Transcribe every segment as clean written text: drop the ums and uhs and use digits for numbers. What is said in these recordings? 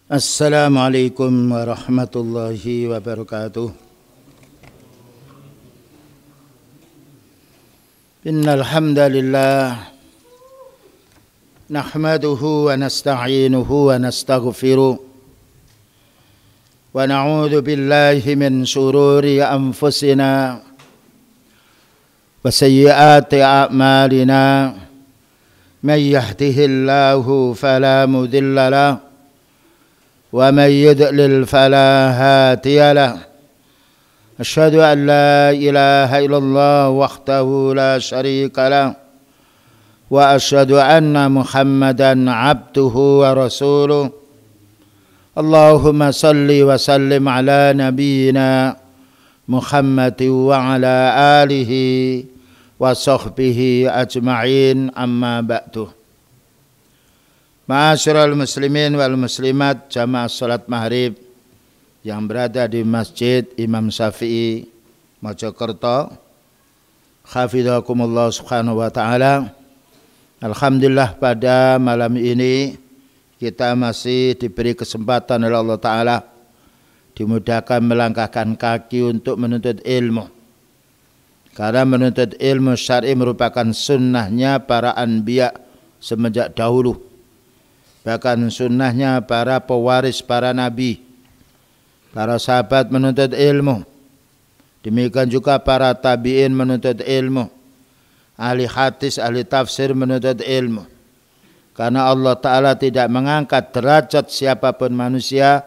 Assalamualaikum warahmatullahi wabarakatuh. Innal hamdalillah nahmaduhu wa nasta'inuhu wa nastaghfiruh wa na'udzu billahi min shururi anfusina wa sayyiati a'malina may yahdihillahu fala mudilla lahu ومن يضلل فلا هادي له أشهد أن لا إله إلا الله وحده لا شريك له وأشهد أن محمدا عبده ورسوله اللهم صل وسلم على نبينا محمد وعلى آله وصحبه أجمعين أما بعد. Ma'asyiral muslimin wal muslimat jamaah salat maghrib yang berada di Masjid Imam Syafi'i Mojokerto, hafizakumullah subhanahu wa ta'ala. Alhamdulillah pada malam ini kita masih diberi kesempatan oleh Allah Ta'ala, dimudahkan melangkahkan kaki untuk menuntut ilmu. Karena menuntut ilmu syar'i merupakan sunnahnya para anbiya semenjak dahulu. Bahkan sunnahnya para pewaris para nabi, para sahabat menuntut ilmu. Demikian juga para tabi'in menuntut ilmu, ahli hadis, ahli tafsir menuntut ilmu. Karena Allah Ta'ala tidak mengangkat derajat siapapun manusia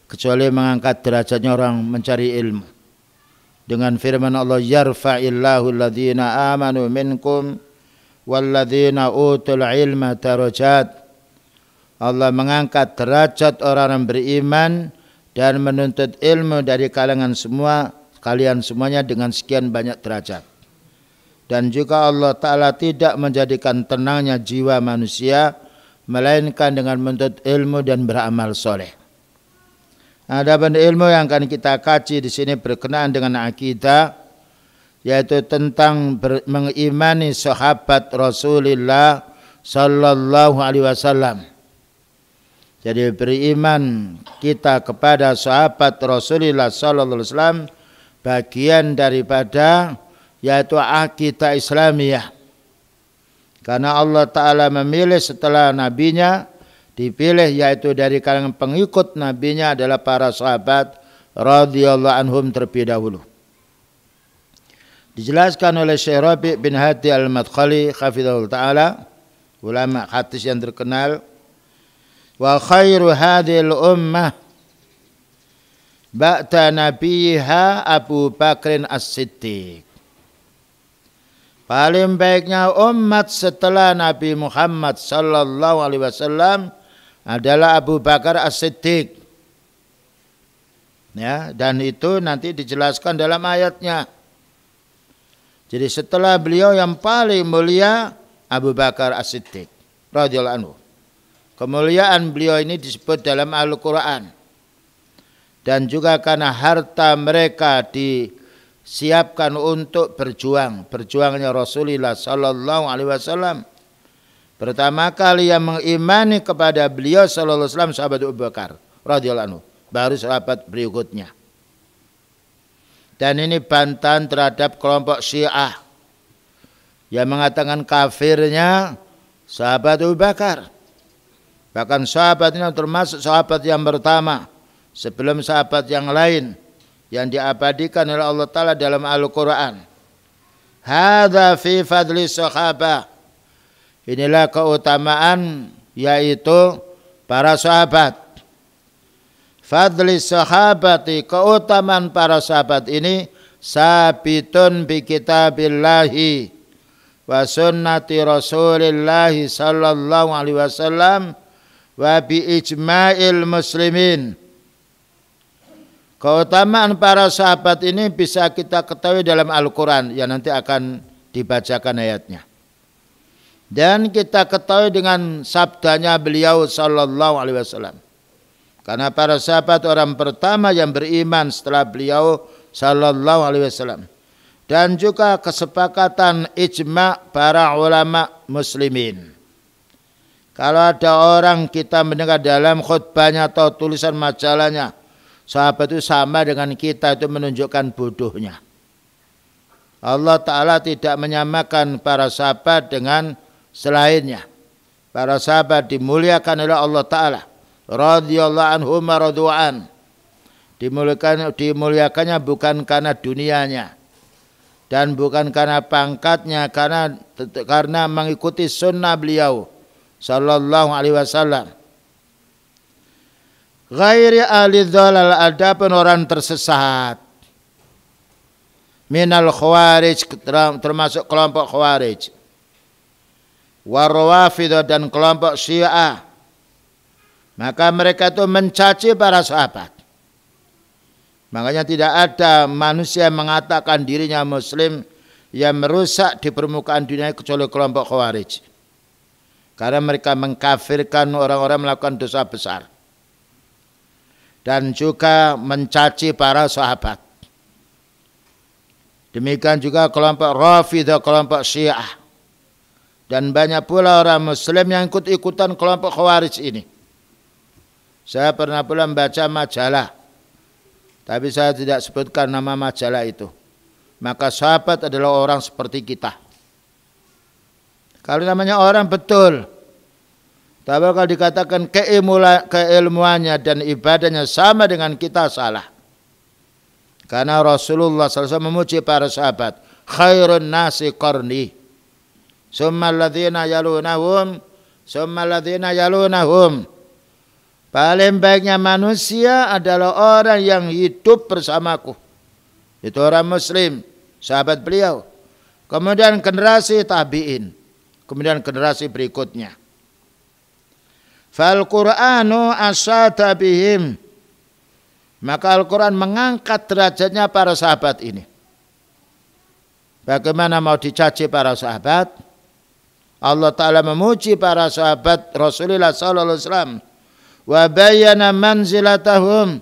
kecuali mengangkat derajatnya orang mencari ilmu. Dengan firman Allah, yarfa'illahu alladhina amanu minkum walladhina utul ilma darajat. Allah mengangkat derajat orang yang beriman dan menuntut ilmu dari kalangan kalian semuanya dengan sekian banyak derajat. Dan juga Allah Ta'ala tidak menjadikan tenangnya jiwa manusia melainkan dengan menuntut ilmu dan beramal soleh. Adapun ilmu yang akan kita kaji di sini berkenaan dengan akidah, yaitu tentang mengimani sahabat Rasulullah sallallahu alaihi wasallam. Jadi beriman kita kepada sahabat Rasulullah sallallahu alaihi wasallam bagian daripada yaitu akidah Islamiyah. Karena Allah Ta'ala memilih setelah nabinya dipilih yaitu dari kalangan pengikut nabinya adalah para sahabat radhiyallahu anhum terlebih dahulu. Dijelaskan oleh Syekh Rabi' bin Hadi al-Madkhali hafizahullah ta'ala, ulama hadis yang terkenal. Wa khairu hadhil ummah ba'da nabiha Abu Bakrin As-Siddiq. Paling baiknya umat setelah Nabi Muhammad sallallahu alaihi wasallam adalah Abu Bakar As-Siddiq. Ya, dan itu nanti dijelaskan dalam ayatnya. Jadi setelah beliau yang paling mulia Abu Bakar As-Siddiq radhiyallahu anhu. Kemuliaan beliau ini disebut dalam Al-Quran. Dan juga karena harta mereka disiapkan untuk berjuang. Berjuangnya Rasulullah sallallahu alaihi wasallam. Pertama kali yang mengimani kepada beliau sallallahu alaihi wasallam sahabat Abu Bakar radhiyallahu anhu. Baru sahabat berikutnya. Dan ini bantahan terhadap kelompok Syiah yang mengatakan kafirnya sahabat Abu Bakar. Bahkan sahabat ini termasuk sahabat yang pertama sebelum sahabat yang lain yang diabadikan oleh Allah Ta'ala dalam Al-Quran. Hadza fi fadli sahabah. Inilah keutamaan yaitu para sahabat. Fadli sahabati, keutamaan para sahabat ini sabitun bi kitabillahi wa sunnati rasulillahi sallallahu alaihi wasallam wa bi ijma'il muslimin. Keutamaan para sahabat ini bisa kita ketahui dalam Al-Quran yang nanti akan dibacakan ayatnya. Dan kita ketahui dengan sabdanya beliau sallallahu alaihi wasallam. Karena para sahabat orang pertama yang beriman setelah beliau sallallahu alaihi wasallam. Dan juga kesepakatan ijma' para ulama muslimin. Kalau ada orang kita mendengar dalam khutbahnya atau tulisan majalahnya, sahabat itu sama dengan kita, itu menunjukkan bodohnya. Allah Ta'ala tidak menyamakan para sahabat dengan selainnya. Para sahabat dimuliakan oleh Allah Ta'ala. Radhiyallahu anhum wa radu'an. Dimuliakannya bukan karena dunianya. Dan bukan karena pangkatnya. Karena mengikuti sunnah beliau. Sallallahu alaihi wasallam. Ghairi ahli dhalal, adapun orang tersesat. Minal khawarij, termasuk kelompok khawarij. Warwafidah dan kelompok syiah. Maka mereka itu mencaci para sahabat. Makanya tidak ada manusia yang mengatakan dirinya muslim yang merusak di permukaan dunia kecuali kelompok khawarij. Karena mereka mengkafirkan orang-orang melakukan dosa besar. Dan juga mencaci para sahabat. Demikian juga kelompok Rafidah, kelompok Syiah. Dan banyak pula orang muslim yang ikut-ikutan kelompok Khawarij ini. Saya pernah pula membaca majalah. Tapi saya tidak sebutkan nama majalah itu. Maka sahabat adalah orang seperti kita. Kalau namanya orang betul. Tapi kalau dikatakan keilmuannya dan ibadahnya sama dengan kita, salah. Karena Rasulullah SAW memuji para sahabat. Khairun nasi qarni. Summa alladhina yalunahum. Summa alladhina yalunahum. Paling baiknya manusia adalah orang yang hidup bersamaku. Itu orang muslim. Sahabat beliau. Kemudian generasi tabi'in. Kemudian generasi berikutnya. Fal Qur'anu asyada bihim. Maka Al-Quran mengangkat derajatnya para sahabat ini. Bagaimana mau dicaci para sahabat? Allah Ta'ala memuji para sahabat Rasulullah SAW. Wa bayyana manzilatahum.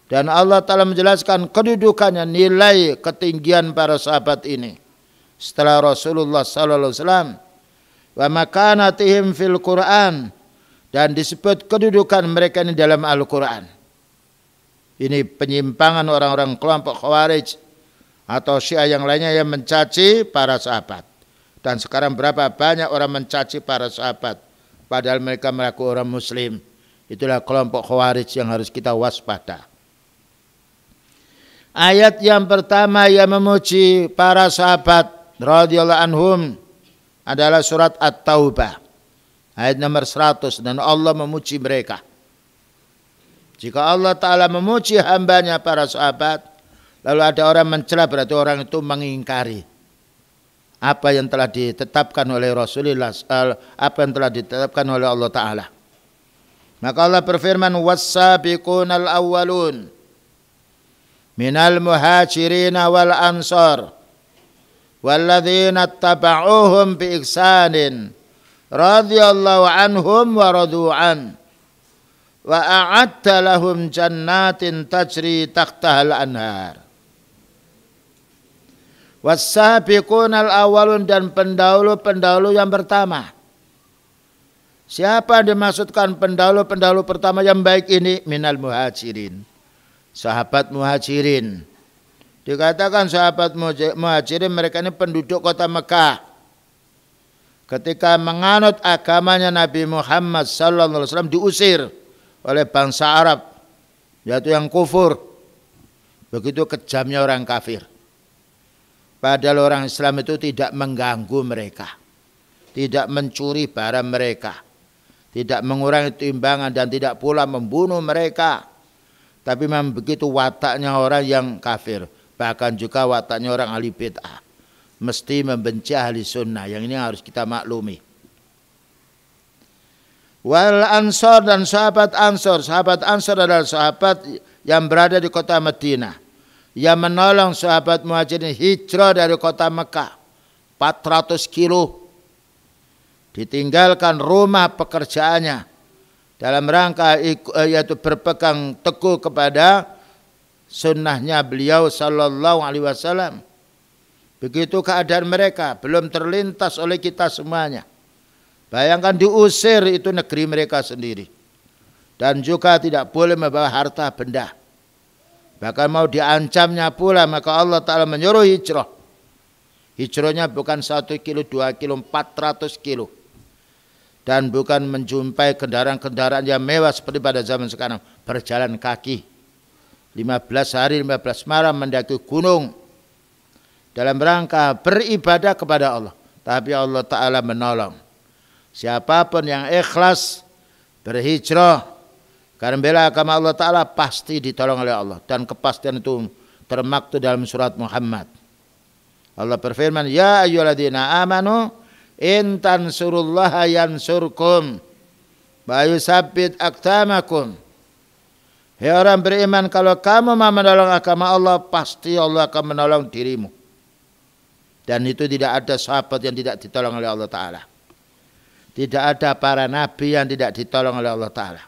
Dan Allah Ta'ala menjelaskan kedudukannya, nilai ketinggian para sahabat ini. Setelah Rasulullah SAW. Wa makanatihim fil Quran. Dan disebut kedudukan mereka ini dalam Al-Quran. Ini penyimpangan orang-orang kelompok Khawarij atau Syiah yang lainnya yang mencaci para sahabat. Dan sekarang berapa banyak orang mencaci para sahabat padahal mereka mengaku orang muslim. Itulah kelompok Khawarij yang harus kita waspada. Ayat yang pertama yang memuji para sahabat radhiyallahu anhum adalah surat At-Taubah. Ayat nomor 100, dan Allah memuji mereka. Jika Allah Ta'ala memuji hambanya para sahabat, lalu ada orang mencela, berarti orang itu mengingkari apa yang telah ditetapkan oleh Rasulullah, apa yang telah ditetapkan oleh Allah Ta'ala. Maka Allah berfirman, was-sabiqunal awwalun minal muhajirin wal ansar walladzina taba'uhum bi ihsanin radhiyallahu anhum wa radu'an wa a'adda lahum jannatin tajri tahtahal anhar. Was-sabiqunal awwalun, dan pendahulu-pendahulu yang pertama. Siapa yang dimaksudkan pendahulu-pendahulu pertama yang baik ini? Minal muhajirin. Sahabat muhajirin. Dikatakan sahabat muhajirin, mereka ini penduduk kota Mekah. Ketika menganut agamanya Nabi Muhammad SAW diusir oleh bangsa Arab, yaitu yang kufur. Begitu kejamnya orang kafir. Padahal orang Islam itu tidak mengganggu mereka, tidak mencuri barang mereka, tidak mengurangi timbangan, dan tidak pula membunuh mereka. Tapi memang begitu wataknya orang yang kafir, bahkan juga wataknya orang ahli bid'ah, mesti membenci ahli sunnah. Yang ini harus kita maklumi. Wal ansor, dan sahabat ansor. Sahabat ansor adalah sahabat yang berada di kota Madinah, yang menolong sahabat muhajirin hijrah dari kota Mekah 400 kilo, ditinggalkan rumah pekerjaannya dalam rangka yaitu berpegang teguh kepada sunnahnya beliau sallallahu alaihi wasallam. Begitu keadaan mereka, belum terlintas oleh kita semuanya. Bayangkan diusir itu negeri mereka sendiri. Dan juga tidak boleh membawa harta benda. Bahkan mau diancamnya pula, maka Allah Ta'ala menyuruh hijrah. Hijrahnya bukan 1 kilo, 2 kilo, 400 kilo. Dan bukan menjumpai kendaraan-kendaraan yang mewah seperti pada zaman sekarang. Berjalan kaki. 15 hari, 15 malam mendaki gunung. Dalam rangka beribadah kepada Allah. Tapi Allah Ta'ala menolong. Siapapun yang ikhlas berhijrah karena bela agama Allah Ta'ala pasti ditolong oleh Allah. Dan kepastian itu termaktub dalam surat Muhammad. Allah berfirman, ya ayyuhalladzina amanu in tansurullaha yansurkum wa yusabbit aqdamakum. Hei orang beriman, kalau kamu mau menolong agama Allah, pasti Allah akan menolong dirimu. Dan itu tidak ada sahabat yang tidak ditolong oleh Allah Ta'ala. Tidak ada para nabi yang tidak ditolong oleh Allah Ta'ala.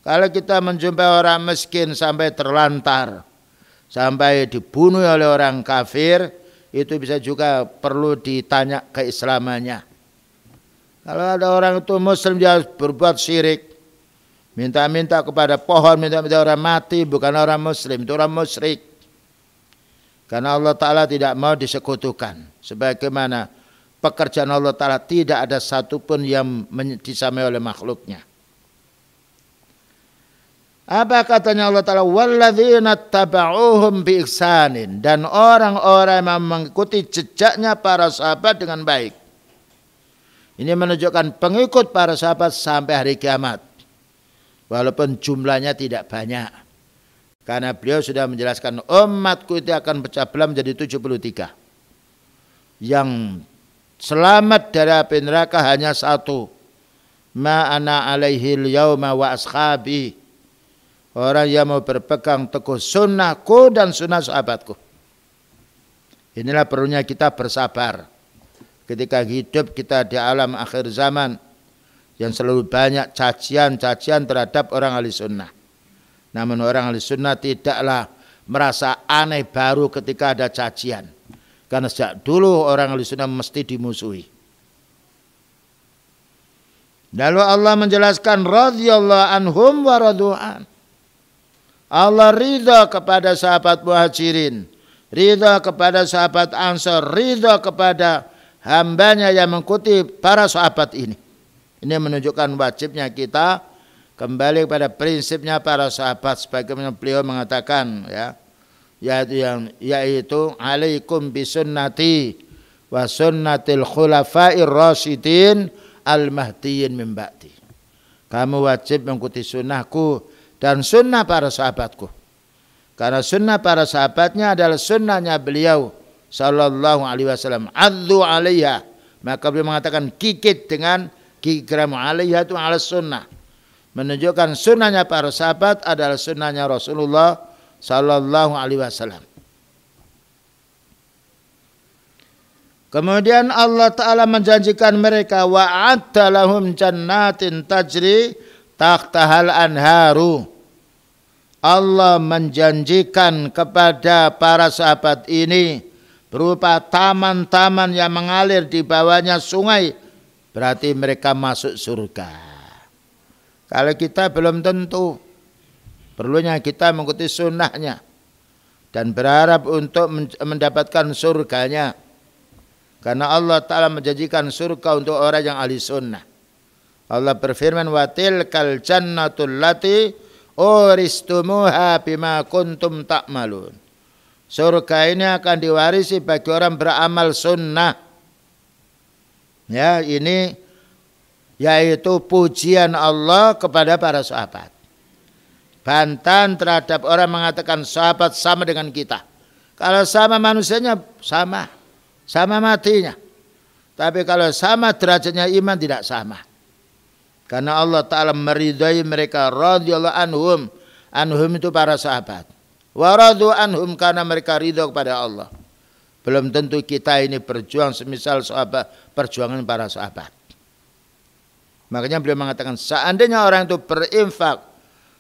Kalau kita menjumpai orang miskin sampai terlantar, sampai dibunuh oleh orang kafir, itu bisa juga perlu ditanya keislamannya. Kalau ada orang itu muslim dia berbuat syirik, minta-minta kepada pohon, minta-minta orang mati, bukan orang muslim, itu orang musyrik. Karena Allah Ta'ala tidak mau disekutukan. Sebagaimana pekerjaan Allah Ta'ala tidak ada satupun yang disamai oleh makhluknya. Apa katanya Allah Ta'ala? Walladzina taba'uhum bi ihsanin. Dan orang-orang yang mengikuti jejaknya para sahabat dengan baik. Ini menunjukkan pengikut para sahabat sampai hari kiamat. Walaupun jumlahnya tidak banyak. Karena beliau sudah menjelaskan umatku itu akan pecah belah menjadi 73. Yang selamat dari api neraka hanya satu. Ma ana alaihil yauma wa ashabi. Orang yang mau berpegang teguh sunnahku dan sunnah sahabatku. Inilah perlunya kita bersabar. Ketika hidup kita di alam akhir zaman. Yang selalu banyak cacian-cacian terhadap orang ahli sunnah. Namun orang ahli sunnah tidaklah merasa aneh baru ketika ada cacian. Karena sejak dulu orang ahli sunnah mesti dimusuhi. Lalu Allah menjelaskan radhiyallahu anhum wa radu'an. Allah ridha kepada sahabat muhajirin, ridha kepada sahabat ansor, ridha kepada hambanya yang mengikuti para sahabat ini. Ini menunjukkan wajibnya kita kembali kepada prinsipnya para sahabat sebagaimana beliau mengatakan ya. Yaitu alaikum bisunnati wa sunnatil khulafa'ir rasyidin al-mahdiyyin min ba'di. Kamu wajib mengikuti sunnahku dan sunnah para sahabatku. Karena sunnah para sahabatnya adalah sunnahnya beliau sallallahu alaihi wasallam. Addu 'alaiha. Maka beliau mengatakan gigit dengan gigi geram 'alaiha itu ala sunnah. Menunjukkan sunnahnya para sahabat adalah sunnahnya Rasulullah sallallahu alaihi wasallam. Kemudian Allah Ta'ala menjanjikan mereka wa'adda lahum jannatin tajri tahtahal anharu. Allah menjanjikan kepada para sahabat ini berupa taman-taman yang mengalir di bawahnya sungai. Berarti mereka masuk surga. Kalau kita belum tentu. Perlunya kita mengikuti sunnahnya dan berharap untuk mendapatkan surganya. Karena Allah Ta'ala menjanjikan surga untuk orang yang ahli sunnah. Allah berfirman, wa tilkal jannatul lati uristumuha bima kuntum ta'malun. Surga ini akan diwarisi bagi orang beramal sunnah. Ya, ini yaitu pujian Allah kepada para sahabat. Bantahan terhadap orang mengatakan sahabat sama dengan kita. Kalau sama manusianya sama matinya. Tapi kalau sama derajatnya iman tidak sama. Karena Allah Ta'ala meridai mereka radhiyallahu anhum. Anhum itu para sahabat. Wa radu anhum karena mereka ridha kepada Allah. Belum tentu kita ini berjuang semisal sahabat perjuangan para sahabat. Makanya beliau mengatakan seandainya orang itu berinfak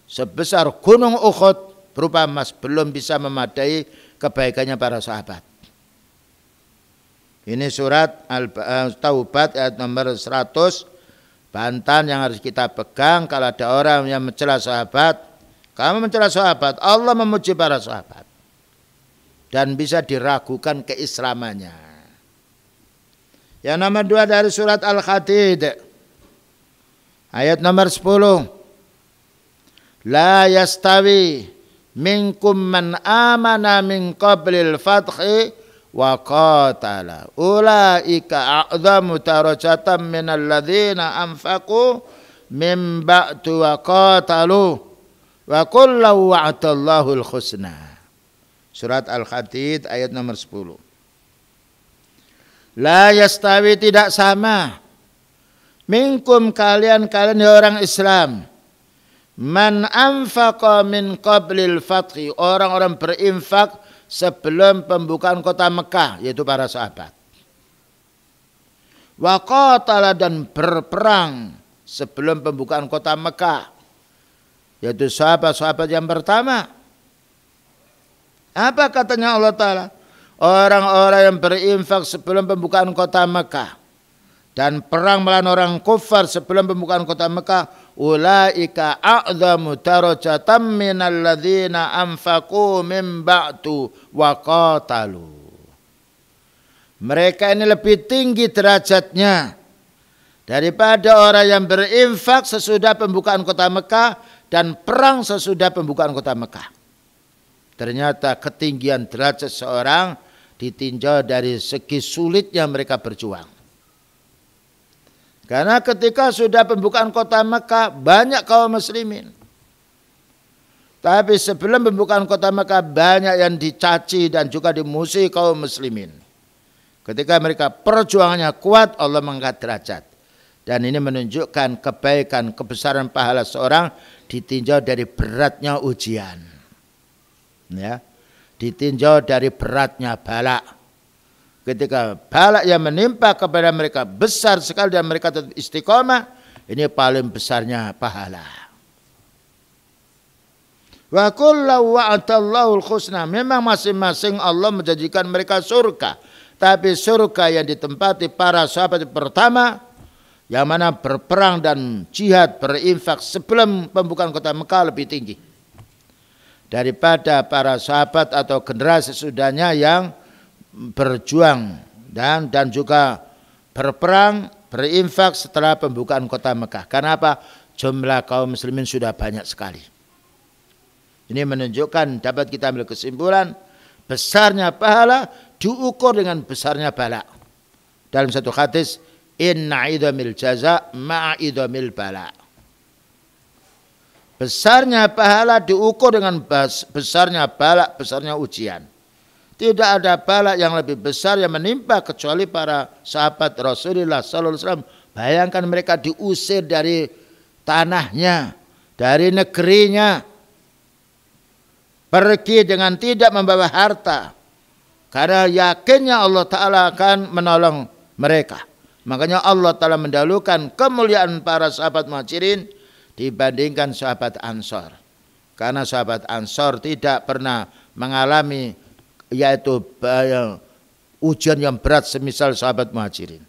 sebesar gunung Uhud berupa emas belum bisa memadai kebaikannya para sahabat. Ini surat Taubat ayat nomor 100. Bantahan yang harus kita pegang kalau ada orang yang mencela sahabat. Kamu mencela sahabat, Allah memuji para sahabat. Dan bisa diragukan keislamannya. Yang nomor 2 dari surat Al-Hadid. Ayat nomor 10. La yastawi minkum man amana min qablil fathi wa qatala ulaika a'zamu darajatan minal ladzina anfaqu min ba'du wa qatalu wa kullu wa'adallahu al-husna. Surat Al-Hadid ayat nomor 10. La yastawi, tidak sama, minkum kalian orang Islam, man anfaqa min qablil fathi, orang-orang berinfak sebelum pembukaan kota Mekah, yaitu para sahabat. Wa qatala, dan berperang sebelum pembukaan kota Mekah, yaitu sahabat-sahabat yang pertama. Apa katanya Allah Ta'ala? Orang-orang yang berinfak sebelum pembukaan kota Mekah dan perang melawan orang kufar sebelum pembukaan kota Mekah, ulaika a'zamu darajatan minal ladzina anfaqu min ba'du wa qatalu. Mereka ini lebih tinggi derajatnya daripada orang yang berinfak sesudah pembukaan kota Mekah dan perang sesudah pembukaan kota Mekah. Ternyata ketinggian derajat seorang ditinjau dari segi sulitnya mereka berjuang. Karena ketika sudah pembukaan kota Mekah banyak kaum muslimin. Tapi sebelum pembukaan kota Mekah banyak yang dicaci dan juga dimusuhi kaum muslimin. Ketika mereka perjuangannya kuat, Allah mengangkat derajat. Dan ini menunjukkan kebaikan, kebesaran pahala seorang ditinjau dari beratnya ujian. Ya, ditinjau dari beratnya bala. Ketika bala yang menimpa kepada mereka besar sekali dan mereka tetap istiqomah, ini paling besarnya pahala. Wa kullu wa'adallahu al-husna, memang masing-masing Allah menjanjikan mereka surga, tapi surga yang ditempati para sahabat pertama yang mana berperang dan jihad berinfak sebelum pembukaan kota Mekah lebih tinggi daripada para sahabat atau generasi sesudahnya yang berjuang dan juga berperang, berinfak setelah pembukaan kota Mekah. Karena apa? Jumlah kaum muslimin sudah banyak sekali. Ini menunjukkan, dapat kita ambil kesimpulan, besarnya pahala diukur dengan besarnya bala. Dalam satu hadis, inna idhamil jaza ma'a idhamil bala. Besarnya pahala diukur dengan besarnya bala, besarnya ujian. Tidak ada bala yang lebih besar yang menimpa kecuali para sahabat Rasulullah SAW. Bayangkan mereka diusir dari tanahnya, dari negerinya, pergi dengan tidak membawa harta, karena yakinnya Allah Ta'ala akan menolong mereka. Makanya Allah Ta'ala mendahulukan kemuliaan para sahabat Muhajirin dibandingkan sahabat Ansor. Karena sahabat Ansor tidak pernah mengalami yaitu ujian yang berat semisal sahabat Muhajirin.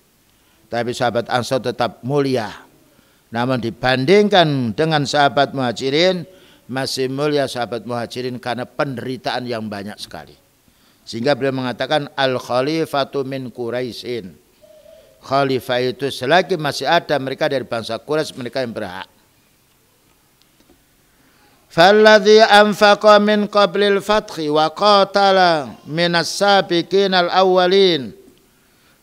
Tapi sahabat Ansor tetap mulia. Namun dibandingkan dengan sahabat Muhajirin, masih mulia sahabat Muhajirin karena penderitaan yang banyak sekali. Sehingga beliau mengatakan al-khalifatu min Quraisyin. Khalifah itu selagi masih ada mereka dari bangsa Quraisy, mereka yang berhak. Falladhi anfaqa min qablil fathi wa qatala minas sabiqin al-awwalin.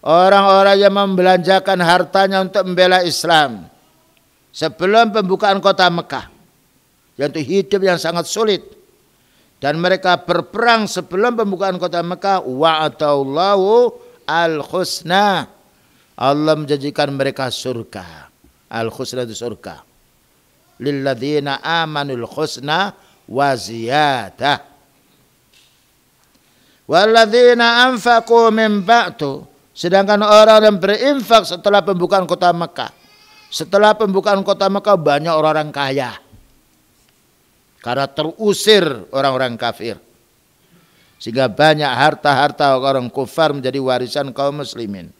Orang-orang yang membelanjakan hartanya untuk membela Islam sebelum pembukaan kota Mekah, yaitu hidup yang sangat sulit, dan mereka berperang sebelum pembukaan kota Mekah, wa'adallahu al-husna. Allah menjanjikan mereka surga. Al-husna itu surga. Lilladzina amanul husna wa ziyadah. Walladzina anfaqu min ba'du, sedangkan orang yang berinfak setelah pembukaan kota Mekah. Setelah pembukaan kota Mekah banyak orang-orang kaya karena terusir orang-orang kafir. Sehingga banyak harta-harta orang kufar menjadi warisan kaum muslimin.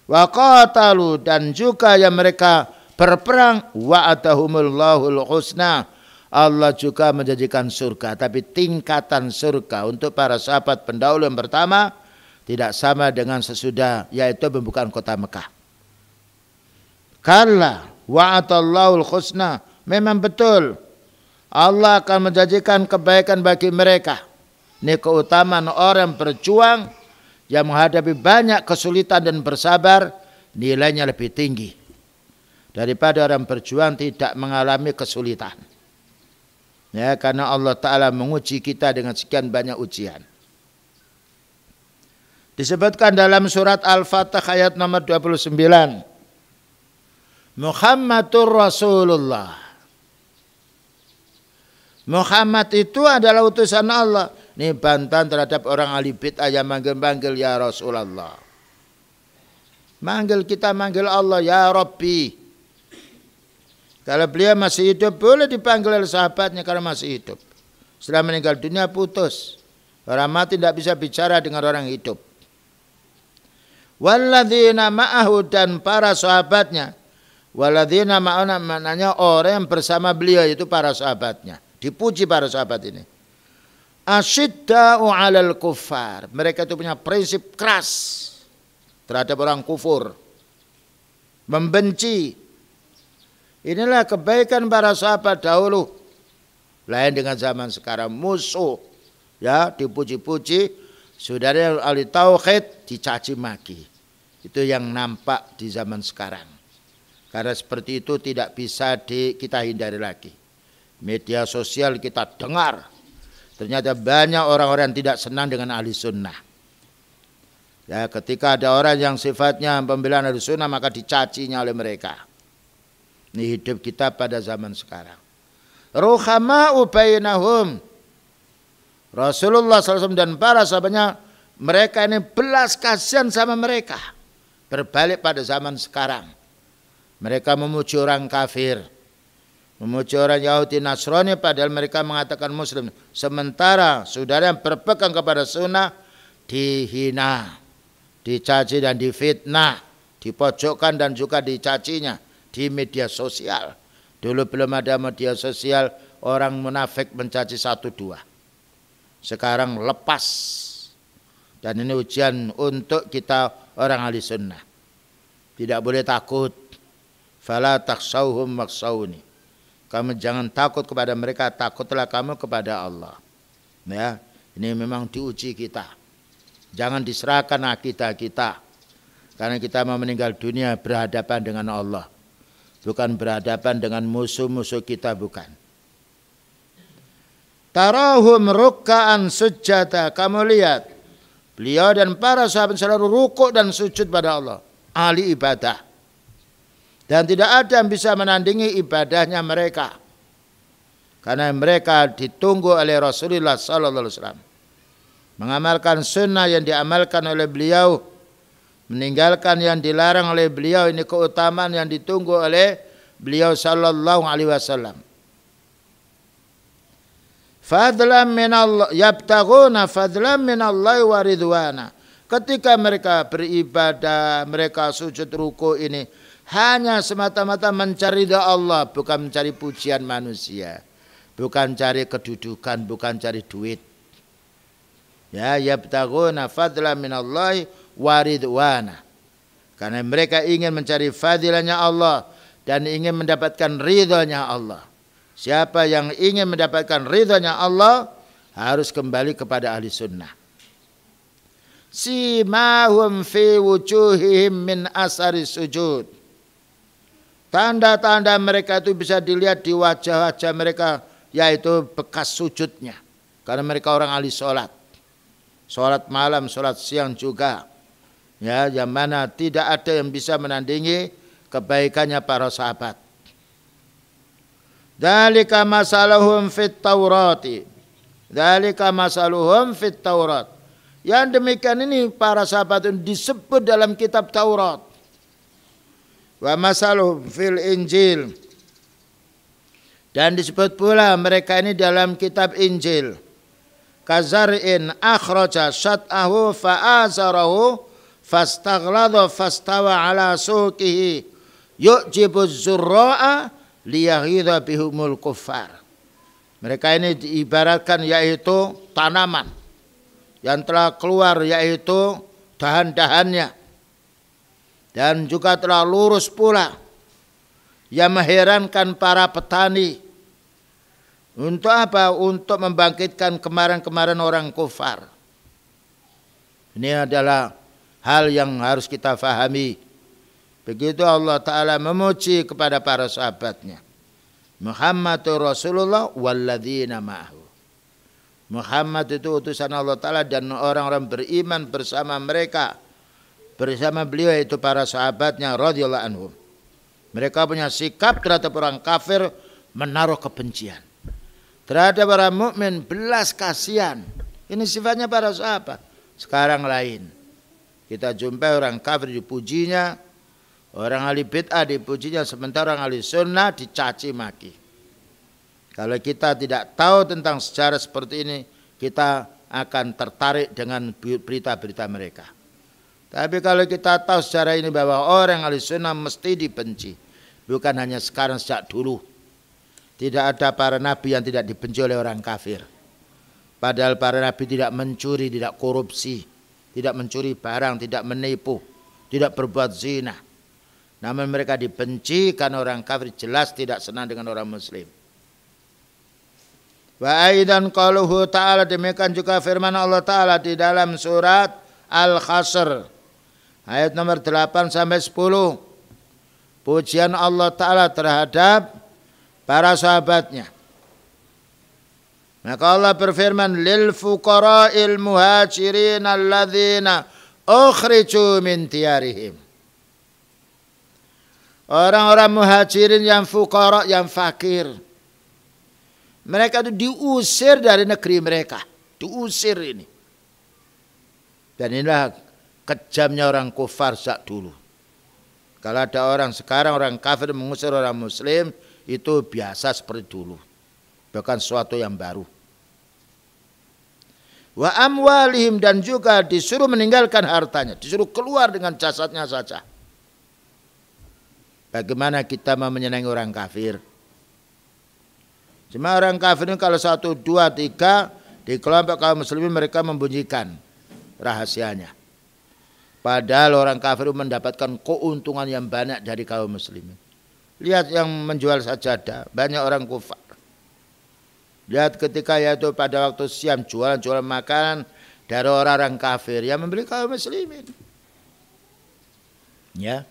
Wa qatalu, dan juga yang mereka berperang, wa'adahumullahul husna, Allah juga menjanjikan surga, tapi tingkatan surga untuk para sahabat pendahulu yang pertama tidak sama dengan sesudah, yaitu pembukaan kota Mekah. Kalla wa'adallahul husna, memang betul Allah akan menjanjikan kebaikan bagi mereka. Ini keutamaan orang berjuang yang menghadapi banyak kesulitan dan bersabar, nilainya lebih tinggi daripada orang berjuang tidak mengalami kesulitan. Ya, karena Allah Ta'ala menguji kita dengan sekian banyak ujian. Disebutkan dalam surat Al-Fatih ayat nomor 29. Muhammadur Rasulullah. Muhammad itu adalah utusan Allah. Ini bantahan terhadap orang ahli bid'ah yang manggil-manggil ya Rasulullah. Manggil kita, manggil Allah ya Rabbi. Kalau beliau masih hidup boleh dipanggil oleh sahabatnya karena masih hidup. Setelah meninggal dunia putus. Orang mati tidak bisa bicara dengan orang hidup. Walladzina ma'ahu, dan para sahabatnya. Walladzina ma'ahu maknanya orang yang bersama beliau, itu para sahabatnya. Dipuji para sahabat ini. Asyidda'u 'alal kuffar. Mereka itu punya prinsip keras terhadap orang kufur. Membenci. Inilah kebaikan para sahabat dahulu. Lain dengan zaman sekarang, musuh. Ya, dipuji-puji. Saudara ahli tauhid dicaci maki. Itu yang nampak di zaman sekarang. Karena seperti itu tidak bisa kita hindari lagi. Media sosial kita dengar, ternyata banyak orang-orang yang tidak senang dengan ahli sunnah. Ya, ketika ada orang yang sifatnya pembelaan ahli sunnah, maka dicacinya oleh mereka. Ini hidup kita pada zaman sekarang. Ruhama'u bainahum. Rasulullah SAW dan para sahabatnya, mereka ini belas kasihan sama mereka. Berbalik pada zaman sekarang. Mereka memuji orang kafir, memuji orang Yahudi Nasrani, padahal mereka mengatakan Muslim. Sementara saudara yang berpegang kepada sunnah dihina, dicaci dan difitnah, dipojokkan dan juga dicacinya di media sosial. Dulu belum ada media sosial, orang munafik mencaci 1-2. Sekarang lepas. Dan ini ujian untuk kita orang ahli sunnah. Tidak boleh takut. Fala takhshawhum makhshawni. Kamu jangan takut kepada mereka, takutlah kamu kepada Allah. Ya, ini memang diuji kita. Jangan diserahkan akidah kita. Karena kita mau meninggal dunia berhadapan dengan Allah. Bukan berhadapan dengan musuh-musuh kita, bukan. Tarahum rukka'an sujjada. Kamu lihat, beliau dan para sahabat selalu rukuk dan sujud pada Allah. Ahli ibadah. Dan tidak ada yang bisa menandingi ibadahnya mereka. Karena mereka ditunggu oleh Rasulullah SAW. Mengamalkan sunnah yang diamalkan oleh beliau. Meninggalkan yang dilarang oleh beliau. Ini keutamaan yang ditunggu oleh beliau sallallahu alaihi wasallam. Fadlan minallah, yabtaguna fadlan minallahi wa ridwana. Ketika mereka beribadah, mereka sujud ruku ini hanya semata-mata mencari ridha Allah, bukan mencari pujian manusia, bukan cari kedudukan, bukan cari duit. Ya, yabtaguna fadlan minallahi wa ridwana. Karena mereka ingin mencari fadilahnya Allah dan ingin mendapatkan ridhonya Allah. Siapa yang ingin mendapatkan ridhonya Allah harus kembali kepada ahli sunnah. Simahum fi wujuhihim min asari sujud. Tanda-tanda mereka itu bisa dilihat di wajah-wajah mereka, yaitu bekas sujudnya. Karena mereka orang ahli sholat. Sholat malam, sholat siang juga. Ya, yang mana tidak ada yang bisa menandingi kebaikannya para sahabat. Dzalika masaluhum fit Taurati. Dzalika masaluhum fit Taurat. Yang demikian ini para sahabat itu disebut dalam kitab Taurat. Wa masaluhum fil Injil. Dan disebut pula mereka ini dalam kitab Injil. kazar'in akhraja syat'ahu fa'azarahu fastaghlada fastawa ala suqihi yu'jibu zurra'a liyaghidha bihumul kuffar. Mereka ini diibaratkan yaitu tanaman yang telah keluar, yaitu dahan-dahannya, dan juga telah lurus pula, yang mengherankan para petani. Untuk apa? Untuk membangkitkan kemarin-kemarin orang kufar. Ini adalah hal yang harus kita fahami. Begitu Allah Ta'ala memuji kepada para sahabatnya. Muhammadur Rasulullah walladzina ma'ahu. Muhammad itu utusan Allah Ta'ala dan orang-orang beriman bersama mereka. Bersama beliau itu para sahabatnya radhiyallahu anhum. Mereka punya sikap terhadap orang kafir menaruh kebencian. Terhadap orang mukmin belas kasihan. Ini sifatnya para sahabat. Sekarang lain. Kita jumpai orang kafir dipujinya, orang ahli bid'ah dipujinya, sementara orang ahli sunnah dicaci maki. Kalau kita tidak tahu tentang sejarah seperti ini, kita akan tertarik dengan berita-berita mereka. Tapi kalau kita tahu sejarah ini bahwa orang ahli sunnah mesti dibenci, bukan hanya sekarang, sejak dulu. Tidak ada para nabi yang tidak dibenci oleh orang kafir. Padahal para nabi tidak mencuri, tidak korupsi, tidak mencuri barang, tidak menipu, tidak berbuat zina. Namun mereka dibenci karena orang kafir jelas tidak senang dengan orang muslim. Wa aidan qaluhu ta'ala, demikian juga firman Allah Ta'ala di dalam surat Al-Hasr ayat nomor 8 sampai 10. Pujian Allah Ta'ala terhadap para sahabatnya. Maka Allah berfirman, lil fuqara'il muhajirin alladzina ukhriju min diyarihim. Orang-orang muhajirin yang fuqara, yang fakir. Mereka itu diusir dari negeri mereka. Diusir ini. Dan inilah kejamnya orang kufar sejak dulu. Kalau ada orang sekarang, orang kafir mengusir orang muslim, itu biasa seperti dulu. Bukan sesuatu yang baru. Wa amwalihim, dan juga disuruh meninggalkan hartanya. Disuruh keluar dengan jasadnya saja. Bagaimana kita mau menyenangi orang kafir? Cuma orang kafir ini kalau 1, 2, 3 di kelompok kaum muslimin mereka membunyikan rahasianya. Padahal orang kafir mendapatkan keuntungan yang banyak dari kaum muslimin. Lihat yang menjual sajadah, banyak orang kufar. Lihat ketika yaitu pada waktu siam jualan makanan dari orang-orang kafir yang membeli kaum muslimin. Ya.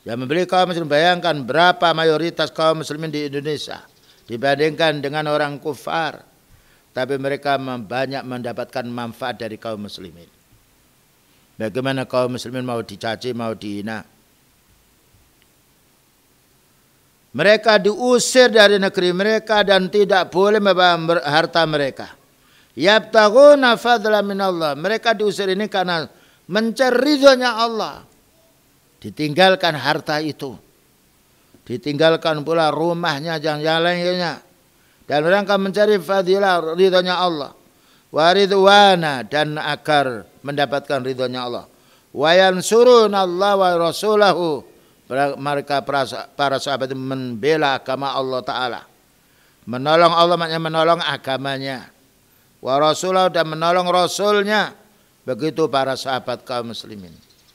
Yang membeli kaum muslimin, bayangkan berapa mayoritas kaum muslimin di Indonesia dibandingkan dengan orang kufar. Tapi mereka banyak mendapatkan manfaat dari kaum muslimin. Bagaimana kaum muslimin mau dicaci, mau dihina? Mereka diusir dari negeri mereka dan tidak boleh membawa harta mereka. Yabtaghuna fadlan minallah. Mereka diusir ini karena mencari ridhonya Allah. Ditinggalkan harta itu. Ditinggalkan pula rumahnya yang lainnya. Dan mereka mencari fadilah ridhonya Allah. Wa ridwana, dan agar mendapatkan ridhonya Allah. Wa yansuruna Allah wa rasulahu. Mereka para sahabat membela agama Allah Ta'ala. Menolong Allah maknanya menolong agamanya. Wa rasulahu, dan menolong rasulnya. Begitu para sahabat kaum muslimin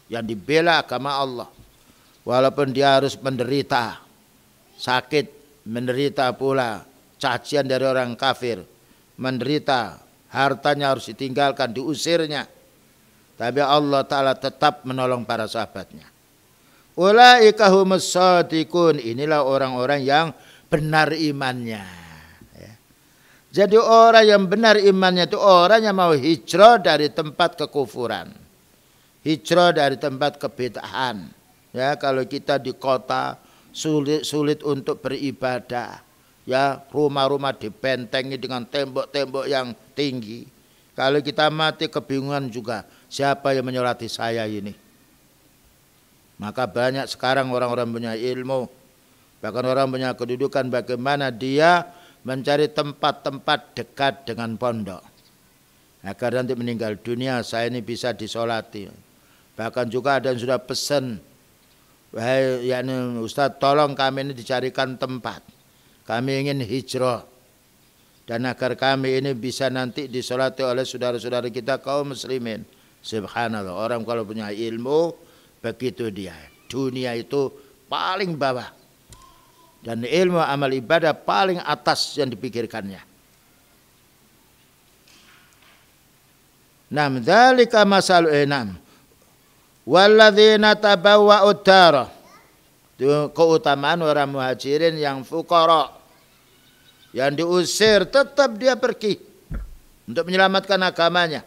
yang dibela agama Allah. Walaupun dia harus menderita sakit, menderita pula cacian dari orang kafir, menderita hartanya harus ditinggalkan, diusirnya. Tapi Allah Ta'ala tetap menolong para sahabatnya. Ulaika humus shadiqun, inilah orang-orang yang benar imannya. Ya. Jadi orang yang benar imannya itu orang yang mau hijrah dari tempat kekufuran, hijrah dari tempat kebid'ahan. Ya, kalau kita di kota sulit untuk beribadah. Ya, rumah-rumah dibentengi dengan tembok-tembok yang tinggi. Kalau kita mati kebingungan juga, siapa yang menyolati saya ini? Maka banyak sekarang orang-orang punya ilmu, bahkan orang punya kedudukan, bagaimana dia mencari tempat-tempat dekat dengan pondok. agar nanti meninggal dunia saya ini bisa disolati. Bahkan juga ada yang sudah pesan, wahai yakni Ustaz, tolong kami ini dicarikan tempat, kami ingin hijrah, dan agar kami ini bisa nanti disolati oleh saudara-saudara kita kaum muslimin. Subhanallah, orang kalau punya ilmu begitu dia. Dunia itu paling bawah dan ilmu amal ibadah paling atas yang dipikirkannya. Nam dzalika masalul enam walladzina tabawwa'ud dar. Itu keutamaan orang muhajirin yang fuqara, yang diusir tetap dia pergi untuk menyelamatkan agamanya.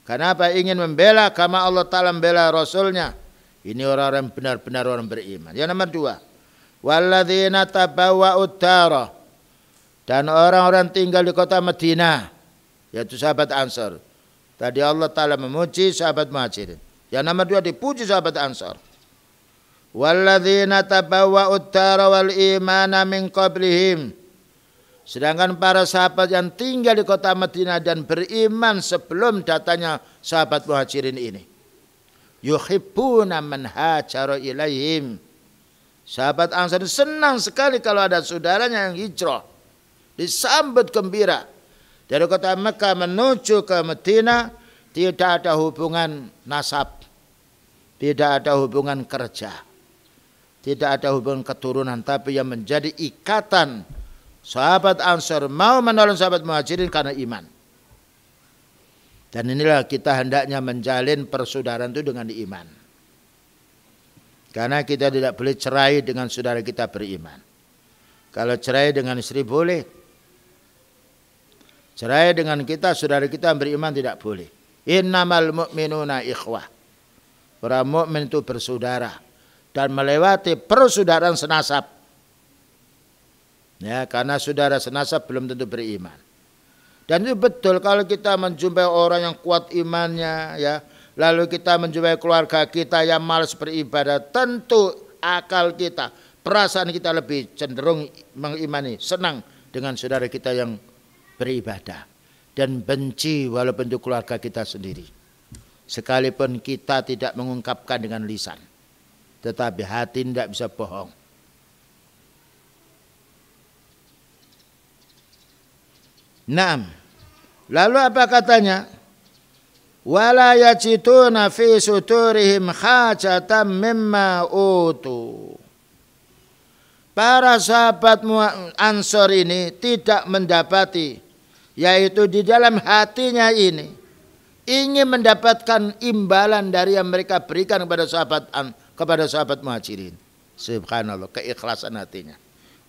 Kenapa? Ingin membela agama Allah Ta'ala, membela Rasulnya. Ini orang-orang benar-benar orang beriman. Yang nomor dua, walladzina tabawwa'ud dar, dan orang-orang tinggal di kota Madinah, yaitu sahabat Ansar. Tadi Allah Ta'ala memuji sahabat Muhajirin. Yang nomor dua dipuji sahabat Ansar. Walladzina tabawwa'ud dar wal imana min qablihim. Sedangkan para sahabat yang tinggal di kota Madinah dan beriman sebelum datangnya sahabat Muhajirin ini, yuhibbuna man hajara ilaihim. Sahabat Ansar senang sekali kalau ada saudaranya yang hijrah, disambut gembira. Dari kota Mekah menuju ke Madinah tidak ada hubungan nasab, tidak ada hubungan kerja, tidak ada hubungan keturunan, tapi yang menjadi ikatan sahabat Ansar mau menolong sahabat Muhajirin karena iman. Dan inilah kita hendaknya menjalin persaudaraan itu dengan iman. Karena kita tidak boleh cerai dengan saudara kita beriman. Kalau cerai dengan istri boleh. Cerai dengan kita, saudara kita beriman tidak boleh. Innamal mu'minuna ikhwah. Orang mukmin itu bersaudara dan melewati persaudaraan senasab. Ya, karena saudara senasab belum tentu beriman. Dan itu betul kalau kita menjumpai orang yang kuat imannya, ya, lalu kita menjumpai keluarga kita yang malas beribadah, tentu akal kita, perasaan kita lebih cenderung mengimani, senang dengan saudara kita yang beribadah, dan benci walaupun itu keluarga kita sendiri. Sekalipun kita tidak mengungkapkan dengan lisan, tetapi hati tidak bisa bohong. Naam. Lalu apa katanya? Wala yajiduna fi suturihim hajatan mimma utu. Para sahabat Ansor ini tidak mendapati, yaitu di dalam hatinya ini ingin mendapatkan imbalan dari yang mereka berikan kepada sahabat Muhajirin. Subhanallah, keikhlasan hatinya.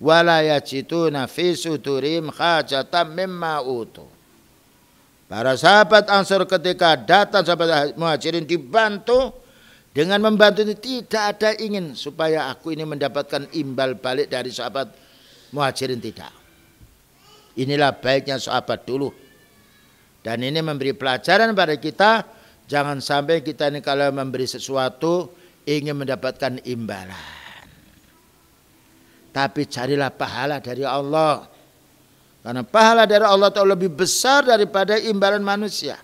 Wala yajiduna fi suturihim hajatan mimma utu. Para sahabat Ansar ketika datang sahabat Muhajirin dibantu, dengan membantu ini tidak ada ingin supaya aku ini mendapatkan imbal balik dari sahabat Muhajirin, tidak. Inilah baiknya sahabat dulu. Dan ini memberi pelajaran pada kita, jangan sampai kita ini kalau memberi sesuatu ingin mendapatkan imbalan. Tapi carilah pahala dari Allah. Karena pahala dari Allah Ta'ala lebih besar daripada imbalan manusia.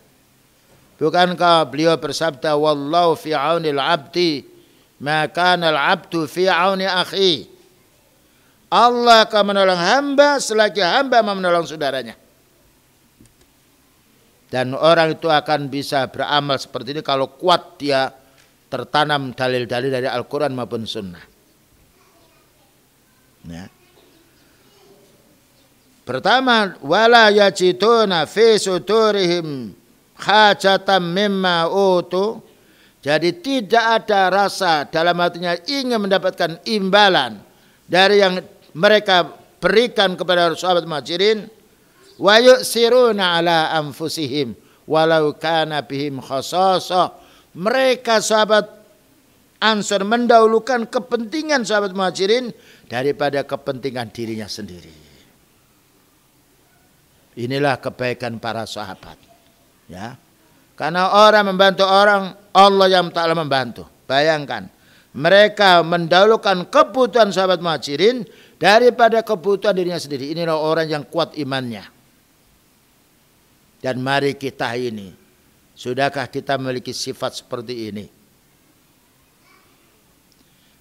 Bukankah beliau bersabda, wallahu fi aunil abdi ma kana al abdu fi auni akhi. Allah akan menolong hamba selagi hamba mau menolong saudaranya. Dan orang itu akan bisa beramal seperti ini kalau kuat dia tertanam dalil-dalil dari Al-Quran maupun Sunnah. Ya. Pertama, wala yajiduna fi suturihim hajatan mimma utu. Jadi tidak ada rasa dalam hatinya ingin mendapatkan imbalan dari yang mereka berikan kepada sahabat Muhajirin. Wa yu'siruna ala anfusihim walau kana bihim khasasah. Mereka sahabat Ansar mendahulukan kepentingan sahabat Muhajirin daripada kepentingan dirinya sendiri. Inilah kebaikan para sahabat. Ya. Karena orang membantu orang, Allah yang Ta'ala membantu. Bayangkan, mereka mendahulukan kebutuhan sahabat Muhajirin daripada kebutuhan dirinya sendiri. Inilah orang yang kuat imannya. Dan mari kita ini, sudahkah kita memiliki sifat seperti ini?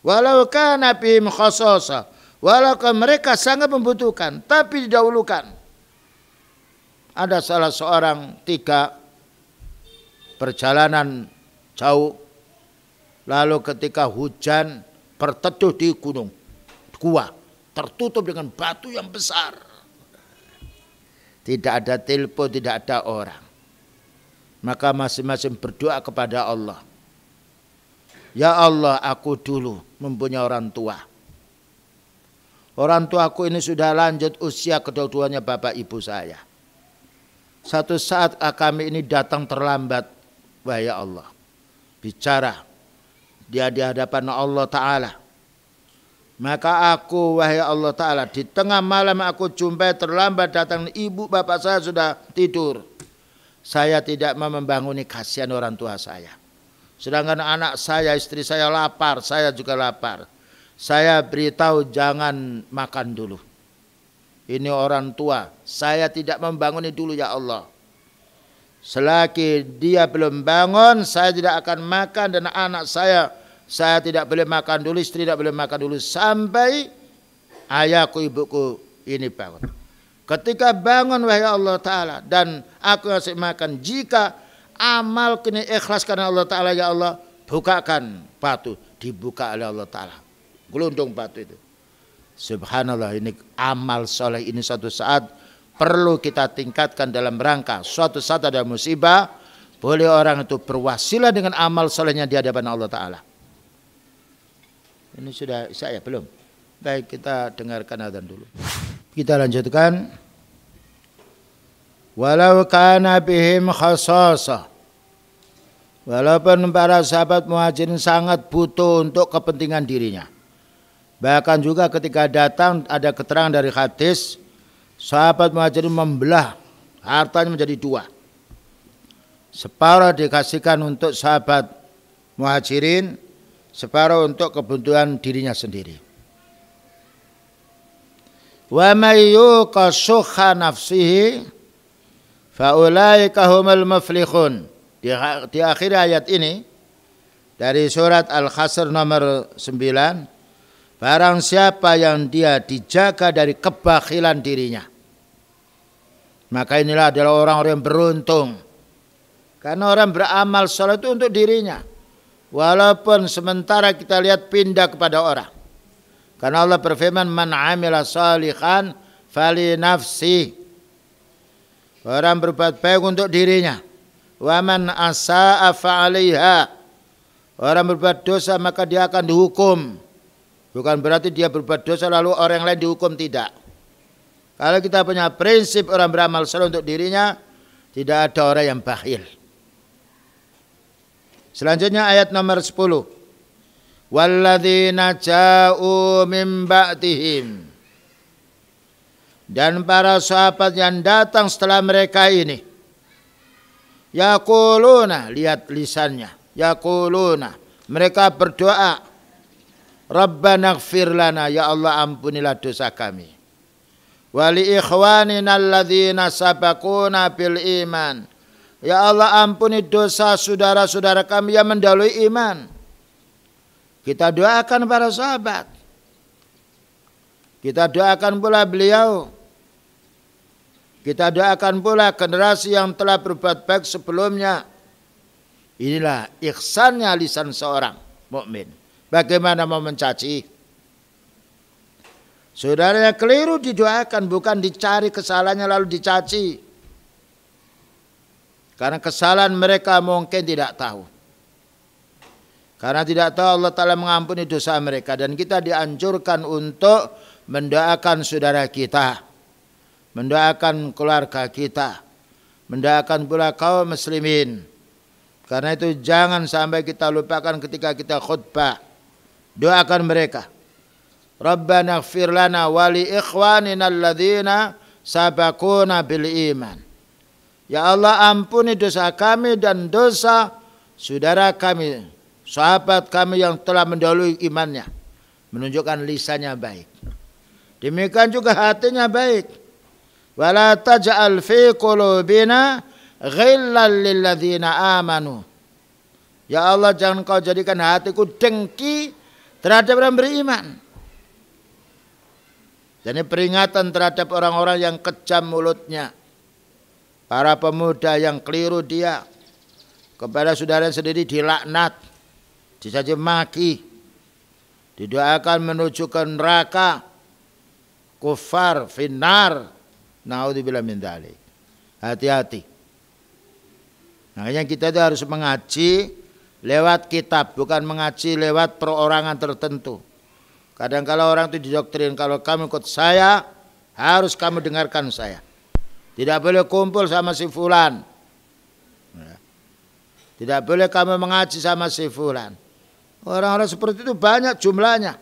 Walau kana bihim khasasa, walaupun mereka sangat membutuhkan, tapi didahulukan. Ada salah seorang 3 perjalanan jauh, lalu ketika hujan berteduh di gunung, gua tertutup dengan batu yang besar. Tidak ada telepon, tidak ada orang. Maka masing-masing berdoa kepada Allah. Ya Allah, aku dulu mempunyai orang tua. Orang tuaku ini sudah lanjut usia, kedua-duanya bapak ibu saya. Satu saat kami ini datang terlambat, wahai Allah, bicara dia di hadapan Allah Ta'ala. Maka aku, wahai Allah Ta'ala, di tengah malam aku jumpai terlambat datang ibu bapak saya sudah tidur. Saya tidak mau membanguni, kasihan orang tua saya. Sedangkan anak saya, istri saya lapar, saya juga lapar. Saya beritahu jangan makan dulu. Ini orang tua, saya tidak membanguni dulu ya Allah. Selagi dia belum bangun, saya tidak akan makan, dan anak saya tidak boleh makan dulu, istri tidak boleh makan dulu sampai ayahku ibuku ini bangun. Ketika bangun wahai Allah Ta'ala dan aku ngasih makan, jika amal kini ikhlas karena Allah Ta'ala, ya Allah bukakan batu, dibuka oleh Allah Ta'ala gelundung batu itu. Subhanallah, ini amal soleh ini suatu saat perlu kita tingkatkan dalam rangka suatu saat ada musibah, boleh orang itu berwasilah dengan amal solehnya di hadapan Allah Ta'ala. Ini sudah saya belum? Baik, kita dengarkan adzan dulu. Kita lanjutkan. Walau kana bihim khasasah. Walaupun para sahabat muhajirin sangat butuh untuk kepentingan dirinya. Bahkan juga ketika datang ada keterangan dari hadis, sahabat muhajirin membelah hartanya menjadi 2. Separuh dikasihkan untuk sahabat muhajirin, separuh untuk kebutuhan dirinya sendiri. Wa may yuqa syuhha nafsihi fa ulaika humul muflihun. Di akhir ayat ini dari surat Al-Hasr nomor 9, barang siapa yang dia dijaga dari kebakhilan dirinya, maka inilah adalah orang-orang yang beruntung. Karena orang beramal saleh itu untuk dirinya. Walaupun sementara kita lihat pindah kepada orang. Karena Allah berfirman, man amila salihan fali nafsi. Orang berbuat baik untuk dirinya. Wa man asa'a fa'alaiha. Orang berbuat dosa maka dia akan dihukum. Bukan berarti dia berbuat dosa lalu orang lain dihukum, tidak. Kalau kita punya prinsip orang beramal saleh untuk dirinya, tidak ada orang yang bakhil. Selanjutnya ayat nomor 10. Walladzina ja'u min ba'dihim. Dan para sahabat yang datang setelah mereka ini. Yaquluna, lihat lisannya. Yaquluna, mereka berdoa. Rabbana ighfir lana, ya Allah ampunilah dosa kami. Wa li ikhwanina alladzina sabaquna bil iman. Ya Allah ampuni dosa saudara-saudara kami yang mendahului iman. Kita doakan para sahabat. Kita doakan pula beliau. Kita doakan pula generasi yang telah berbuat baik sebelumnya. Inilah ihsannya lisan seorang mukmin. Bagaimana mau mencaci? Saudaranya keliru didoakan, bukan dicari kesalahannya lalu dicaci. Karena kesalahan mereka mungkin tidak tahu. Karena tidak tahu Allah Ta'ala mengampuni dosa mereka. Dan kita dianjurkan untuk mendoakan saudara kita. Mendoakan keluarga kita. Mendoakan pula kaum muslimin. Karena itu jangan sampai kita lupakan ketika kita khutbah. Doakan mereka. Rabbana ighfir lana wa li ikhwanina alladzina sabaquna bil iman. Ya Allah ampuni dosa kami dan dosa saudara kami, sahabat kami yang telah mendahului imannya. Menunjukkan lisannya baik. Demikian juga hatinya baik. Wala taj'al fi qulubina ghillan lil ladzina amanu. Ya Allah, jangan kau jadikan hatiku dengki terhadap orang beriman. Dan ini peringatan terhadap orang-orang yang kejam mulutnya. Para pemuda yang keliru dia. Kepada saudara sendiri dilaknat, dicaci maki, didoakan menuju ke neraka, kufar, finnar. Naudzubillah min dzalik. Hati-hati. Makanya kita itu harus mengaji lewat kitab, bukan mengaji lewat perorangan tertentu. Kadang kala orang itu didoktrin, kalau kamu ikut saya, harus kamu dengarkan saya. Tidak boleh kumpul sama si fulan. Tidak boleh kamu mengaji sama si fulan. Orang-orang seperti itu banyak jumlahnya.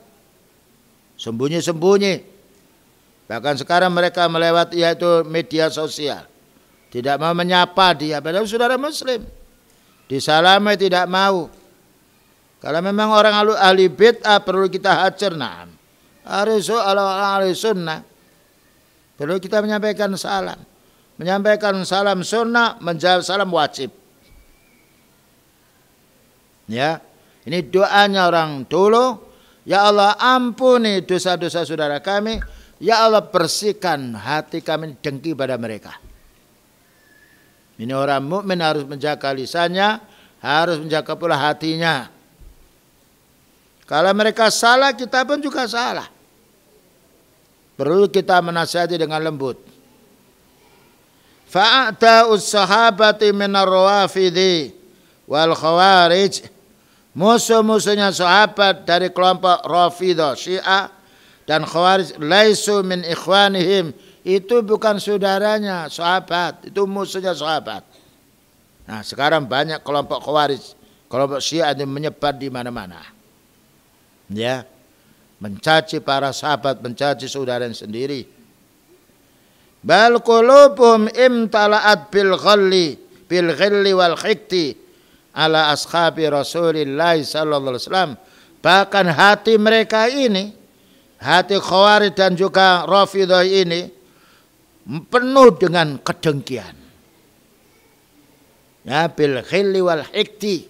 Sembunyi-sembunyi. Bahkan sekarang mereka melewati yaitu media sosial. Tidak mau menyapa dia, padahal saudara muslim. Disalami tidak mau. Kalau memang orang ahli bid'ah perlu kita hajar, na'am. Ahli sunnah perlu kita menyampaikan salam. Menyampaikan salam sunnah, menjawab salam wajib. Ya, ini doanya orang dulu. Ya Allah, ampuni dosa-dosa saudara kami. Ya Allah, bersihkan hati kami dengki pada mereka. Ini orang mukmin harus menjaga lisannya, harus menjaga pula hatinya. Kalau mereka salah, kita pun juga salah. Perlu kita menasihati dengan lembut. Fa'ata'us sahabati minar rawafidhi wal khawarij. Musuh-musuhnya sahabat dari kelompok Rafidah, Syiah dan Khawarij, laisu min ikhwanihim, itu bukan saudaranya sahabat, itu musuhnya sahabat. Nah, sekarang banyak kelompok Khawarij, kelompok Syiah yang menyebar di mana-mana. Ya, mencaci para sahabat, mencaci saudara sendiri. Bal qulubuhum imtala'at bil ghilli wal hikti ala ashabi Rasulillah sallallahu alaihi wasallam. Bahkan hati mereka ini, hati Khawarij dan juga Rafidah ini penuh dengan kedengkian. Ya, bil ghilli wal hikti.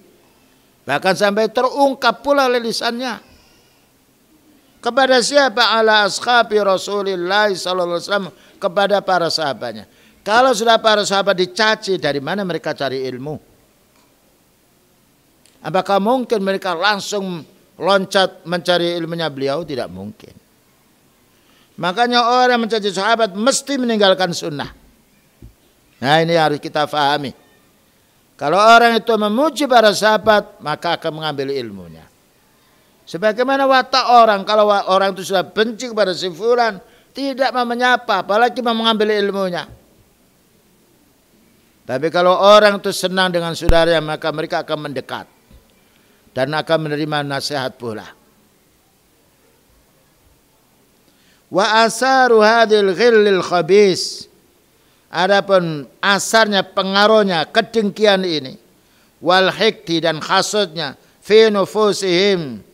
Bahkan sampai terungkap pula lisannya. Kepada siapa? Ala ashabi Rasulillah sallallahu alaihi wasallam, kepada para sahabatnya. Kalau sudah para sahabat dicaci, dari mana mereka cari ilmu? Apakah mungkin mereka langsung loncat mencari ilmunya beliau? Tidak mungkin. Makanya orang mencaci sahabat mesti meninggalkan sunnah. Nah, ini harus kita fahami. Kalau orang itu memuji para sahabat, maka akan mengambil ilmunya. Sebagaimana watak orang, kalau orang itu sudah benci kepada si fulan, tidak mau menyapa, apalagi mau mengambil ilmunya. Tapi kalau orang itu senang dengan saudaranya, maka mereka akan mendekat dan akan menerima nasihat pula. Wa asaru hadil ghillil khabis. Adapun asarnya, pengaruhnya kedengkian ini, wal hikti dan hasudnya, fi nufusihim,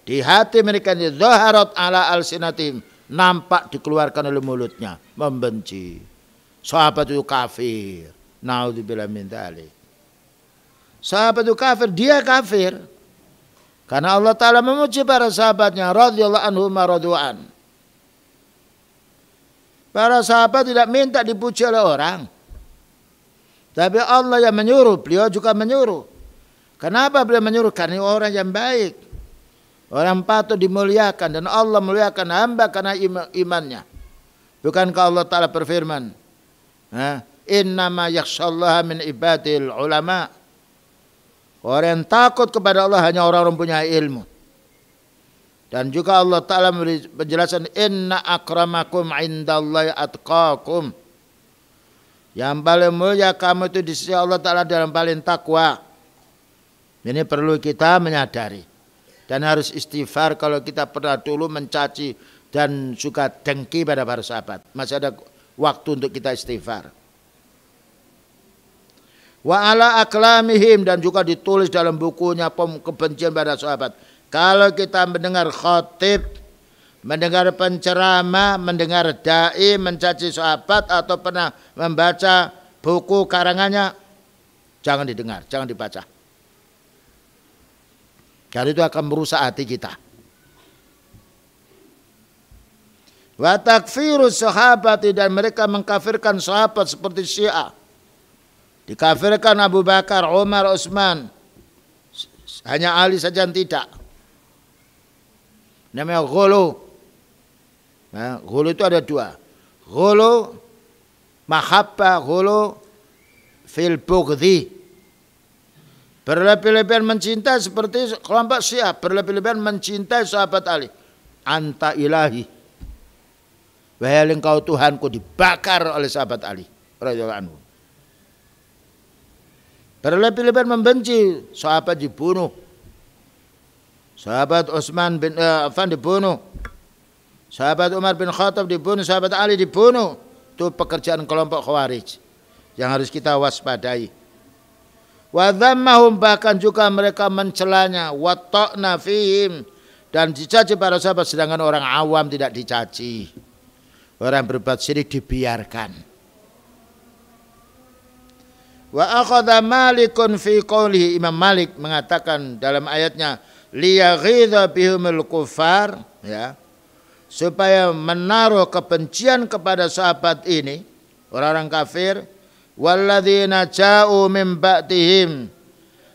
di hati mereka ini, zaharat ala alsinatim, nampak dikeluarkan oleh mulutnya, membenci. Sahabat itu kafir. Naudzubillah min dzalik. Sahabat itu kafir, dia kafir. Karena Allah Ta'ala memuji para sahabatnya, radhiyallahu anhum wa radu'an. Para sahabat tidak minta dipuji oleh orang. Tapi Allah yang menyuruh, beliau juga menyuruh. Kenapa beliau menyuruh? Karena orang yang baik. Orang patut dimuliakan, dan Allah muliakan hamba karena imannya. Bukankah Allah Ta'ala berfirman, innama yakhshallaha min ibadil ulama. Orang yang takut kepada Allah hanya orang-orang punya ilmu. Dan juga Allah Ta'ala memberi penjelasan, inna akramakum indallahi atqakum. Yang paling mulia kamu itu di sisi Allah Ta'ala dalam paling takwa. Ini perlu kita menyadari. Dan harus istighfar kalau kita pernah dulu mencaci dan suka dengki pada para sahabat. Masih ada waktu untuk kita istighfar. Wa ala aklamihim, dan juga ditulis dalam bukunya kebencian pada sahabat. Kalau kita mendengar khatib mendengar penceramah, mendengar dai mencaci sahabat atau pernah membaca buku karangannya, jangan didengar, jangan dibaca. Karena itu akan merusak hati kita. Wa takfirus sahabati, dan mereka mengkafirkan sahabat seperti Syiah. Dikafirkan Abu Bakar, Umar, Utsman. Hanya Ali saja yang tidak. Namanya ghulu. Nah, ghulu itu ada dua. Ghulu mahabbah, ghulu fil bughdhi. Berlebih-lebihan mencintai seperti kelompok Syiah, berlebih-lebihan mencintai sahabat Ali. Anta ilahi. Wahai engkau Tuhanku, dibakar oleh sahabat Ali radhiyallahu anhu. Berlebih-lebihan membenci, sahabat dibunuh. Sahabat Utsman bin Affan dibunuh. Sahabat Umar bin Khattab dibunuh, sahabat Ali dibunuh. Itu pekerjaan kelompok Khawarij yang harus kita waspadai. Wa dhammahum, bahkan juga mereka mencelanya, wa ta'na fihim, dan dicaci para sahabat, sedangkan orang awam tidak dicaci. Orang berbuat syirik dibiarkan. Wa akhadha Malikun fi qawlihi, Imam Malik mengatakan dalam ayatnya liyaghidha bihumul kuffar, ya, supaya menaruh kebencian kepada sahabat ini, orang-orang kafir, walladzina ja'u min ba'dihim,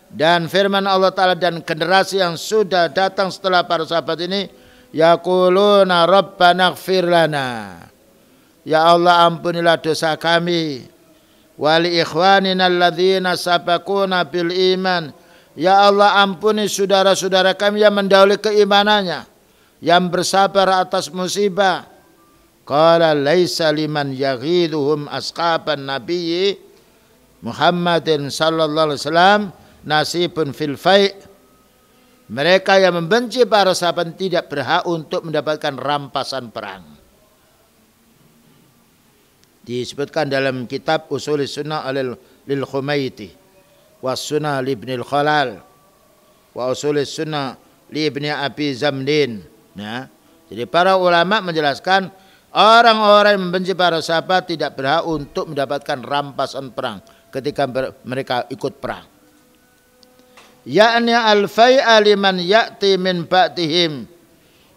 dan firman Allah Ta'ala, dan generasi yang sudah datang setelah para sahabat ini, yaquluna rabbana ighfir lana, ya Allah ampunilah dosa kami, wali ikhwanina alladzina sabaquna bil iman, ya Allah ampuni saudara-saudara kami yang mendahului keimanannya, yang bersabar atas musibah. Qala laisa liman yaghiduhum ashaban nabiyyi Muhammadin sallallahu alaihi wasallam nasibun fil fai'. Mereka yang membenci para sahabat tidak berhak untuk mendapatkan rampasan perang. Disebutkan dalam kitab Ushul Sunnah lil Khumaiti, wa Sunnah li Ibnil Khalal, wa Ushul Sunnah li Ibni Abi Zamnin. Nah, jadi para ulama menjelaskan orang-orang yang membenci para sahabat tidak berhak untuk mendapatkan rampasan perang ketika mereka ikut perang. Ya'ni al-fai'a liman ya'ti min ba'dihim.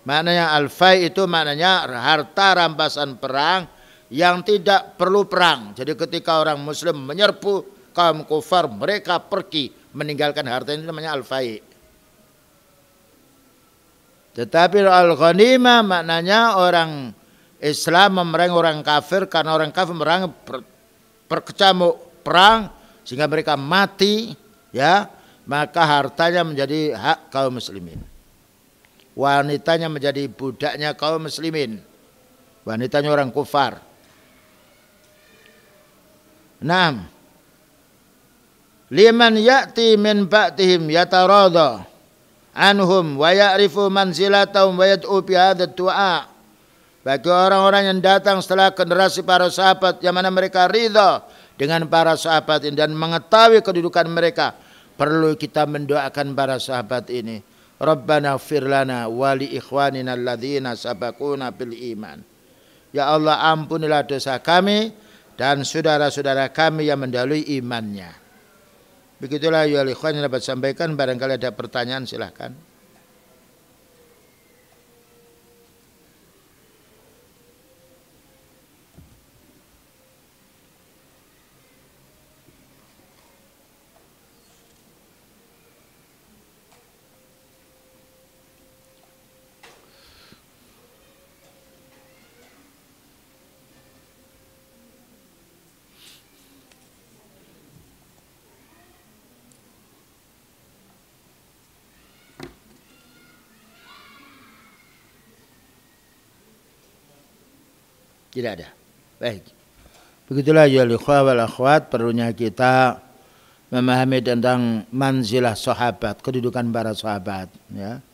Maknanya al-fai' itu maknanya harta rampasan perang yang tidak perlu perang. Jadi ketika orang muslim menyerbu kaum kufar, mereka pergi meninggalkan harta, ini namanya al-fai'. Tetapi al-ghanimah maknanya orang Islam memerangi orang kafir, karena orang kafir memerangi berkecamuk perang sehingga mereka mati, ya, maka hartanya menjadi hak kaum muslimin. Wanitanya menjadi budaknya kaum muslimin. Wanitanya orang kufar. Naam. Liman ya'ti min ba'dihim yataradha anhum wa ya'rifu manzilatahum wa yad'u bi hadzal du'a. Bagi orang-orang yang datang setelah generasi para sahabat yang mana mereka ridha dengan para sahabat ini dan mengetahui kedudukan mereka, perlu kita mendoakan para sahabat ini. Rabbana ighfir lana wa li ikhwanina alladzina sabaquna bil iman. Ya Allah ampunilah dosa kami dan saudara-saudara kami yang mendahului imannya. Begitulah ya ikhwan yang dapat sampaikan. Barangkali ada pertanyaan silahkan. Tidak ada. Baik. Begitulah ya ikhwah wal akhwat, perlunya kita memahami tentang manzilah sahabat, kedudukan para sahabat, ya.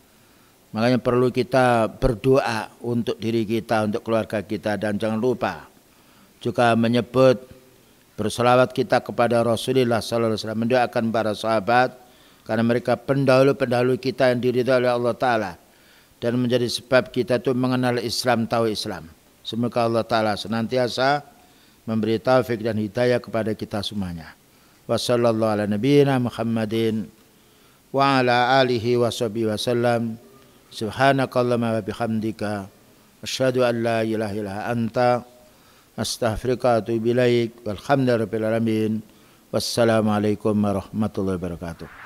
Makanya perlu kita berdoa untuk diri kita, untuk keluarga kita, dan jangan lupa juga menyebut berselawat kita kepada Rasulullah sallallahu alaihi wasallam, mendoakan para sahabat karena mereka pendahulu-pendahulu kita yang diridhai oleh Allah Ta'ala. dan menjadi sebab kita itu mengenal Islam, tahu Islam. Semoga Allah Ta'ala senantiasa memberi taufik dan hidayah kepada kita semuanya. Wa sallallahu ala nabiyyina Muhammadin wa ala alihi wa sahbihi wa sallam. Subhanakallahumma wa bihamdika asyhadu an la ilaha illa anta astaghfiruka wa atubu ilaik. Walhamdulillahirabbil alamin. Wassalamualaikum warahmatullahi wabarakatuh.